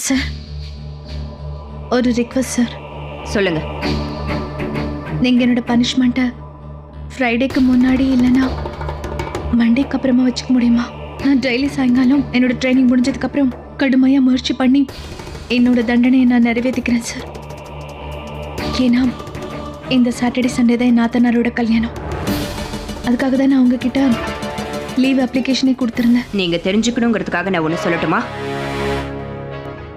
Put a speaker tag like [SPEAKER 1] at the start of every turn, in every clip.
[SPEAKER 1] Sir, ஒரு request sir.
[SPEAKER 2] சொல்லுங்க.
[SPEAKER 1] நீங்கள் என்னோட பனிஷ்மெண்ட்டை ஃப்ரைடேக்கு முன்னாடி இல்லைன்னா மண்டேக்கு அப்புறமா வச்சுக்க முடியுமா? நான் டெய்லி சாயங்காலம் என்னோட ட்ரைனிங் முடிஞ்சதுக்கப்புறம் கடுமையாக முயற்சி பண்ணி என்னோட தண்டனையை நான் நிறைவேற்றிக்கிறேன் சார். ஏன்னா இந்த சாட்டர்டே சண்டே தான் என் நாத்தனாரோட கல்யாணம். அதுக்காக தான் நான் உங்ககிட்ட லீவ் அப்ளிகேஷனே கொடுத்துருந்தேன்.
[SPEAKER 2] நீங்க தெரிஞ்சுக்கணுங்கிறதுக்காக நான் ஒன்று சொல்லட்டுமா?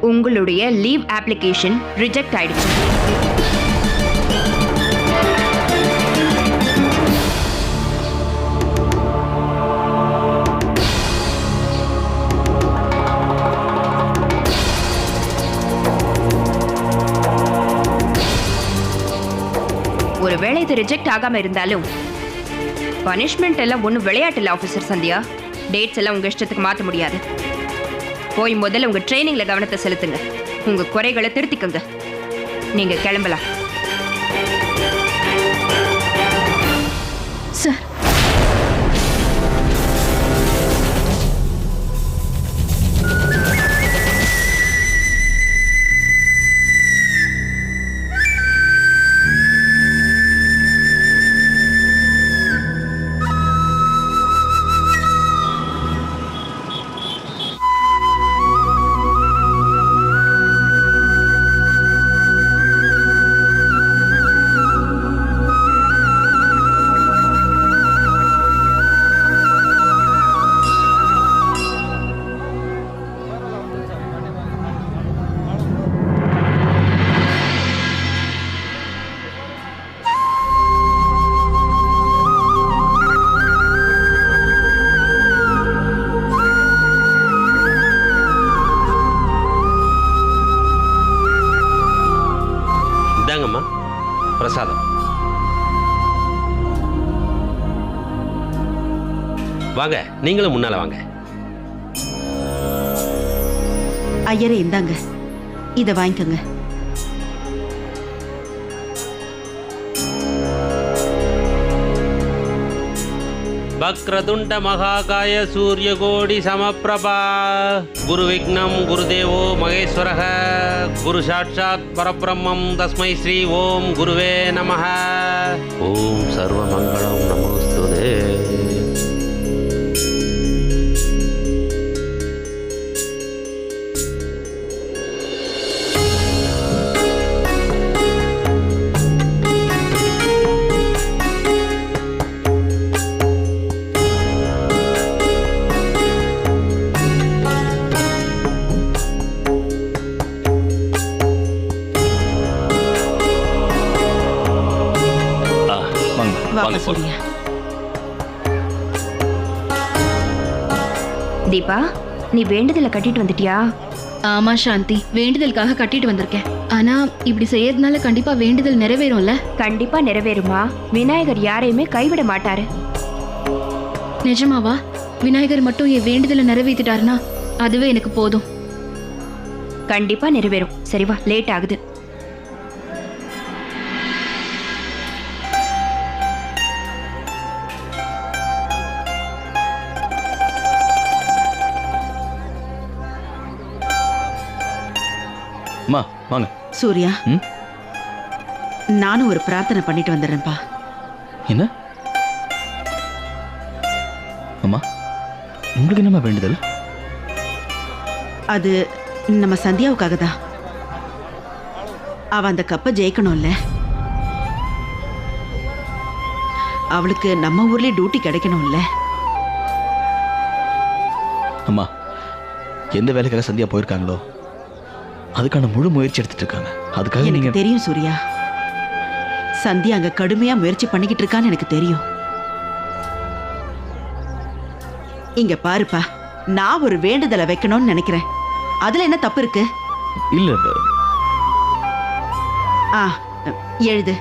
[SPEAKER 2] உங்களுடைய லீவ் அப்ளிகேஷன் ரிஜெக்ட் ஆயிடுச்சு. ஒருவேளை இது ரிஜெக்ட் ஆகாம இருந்தாலும் பனிஷ்மெண்ட் எல்லாம் ஒன்றும் விளையாட்டு இல்லை ஆஃபீஸர் சந்தியா. டேட்ஸ் எல்லாம் உங்க இஷ்டத்துக்கு மாற்ற முடியாது. போய் முதல்ல உங்க ட்ரைனிங்ல கவனத்தை செலுத்துங்க. உங்க குறைகளை திருத்திக்கங்க. நீங்க கிளம்பலாம்
[SPEAKER 1] சார்.
[SPEAKER 3] பிரசாதம். வாங்க, நீங்களும் முன்னால வாங்க.
[SPEAKER 4] ஐயரே இந்தாங்க, இத வாங்கிக்கங்க.
[SPEAKER 3] வக்ரதுண்ட மகாகாய சூரியகோடி சமப்பிரபா குரு விக்னம் குருதேவோ மகேஸ்வரः குரு சாட்சாத் பரபிரம்மம் தஸ்மை ஸ்ரீ ஓம் குருவே நமः. ஓம் சர்வமங்களம் நமோஸ்துதே.
[SPEAKER 2] தீபா, நீ வேண்டுதலை கட்டிட்டு வந்துட்டியா?
[SPEAKER 1] ஆமா சாந்தி, வேண்டுதலுக்காக கட்டிட்டு வந்திருக்கேன். ஆனா இப்படி செய்யறதுனால கண்டிப்பா வேண்டுதல் நிறைவேறும்ல?
[SPEAKER 2] கண்டிப்பா நிறைவேறுமா. விநாயகர் யாரையுமே கைவிட மாட்டாரு.
[SPEAKER 1] நிஜமாவா? விநாயகர் மட்டும் என் வேண்டுதலை நிறைவேற்றிட்டாருன்னா அதுவே எனக்கு போதும்.
[SPEAKER 2] கண்டிப்பா நிறைவேறும். சரி வா, லேட் ஆகுது.
[SPEAKER 5] வாங்க.
[SPEAKER 4] சூர்யா, நானும் ஒரு பிரார்த்தனை பண்ணிட்டு வந்துடுறேன்ப்பா.
[SPEAKER 5] என்ன அம்மா, உங்களுக்கு என்னம்மா வேண்டுதல்?
[SPEAKER 4] அது நம்ம சந்தியாவுக்காக தான். அவ அந்த கப்பை ஜெயிக்கணும்ல. அவளுக்கு நம்ம ஊர்லயே டியூட்டி கிடைக்கணும்ல.
[SPEAKER 5] அம்மா, எந்த வேலைக்காக சந்தியா போயிருக்காங்களோ அதுக்கான முழு முயற்சி எடுத்துட்டு இருக்காங்க. அதுக்காக
[SPEAKER 4] எனக்கு
[SPEAKER 5] நீங்க...
[SPEAKER 4] தெரியும் சூர்யா, சந்தியா அங்க கடுமையா முயற்சி பண்ணிக்கிட்டு இருக்கான்னு எனக்கு தெரியும். இங்க பாருப்பா, நான் ஒரு வேண்டுதலை வைக்கணும்னு நினைக்கிறேன். அதுல என்ன தப்பு இருக்கு?
[SPEAKER 5] இல்ல.
[SPEAKER 4] எழுது.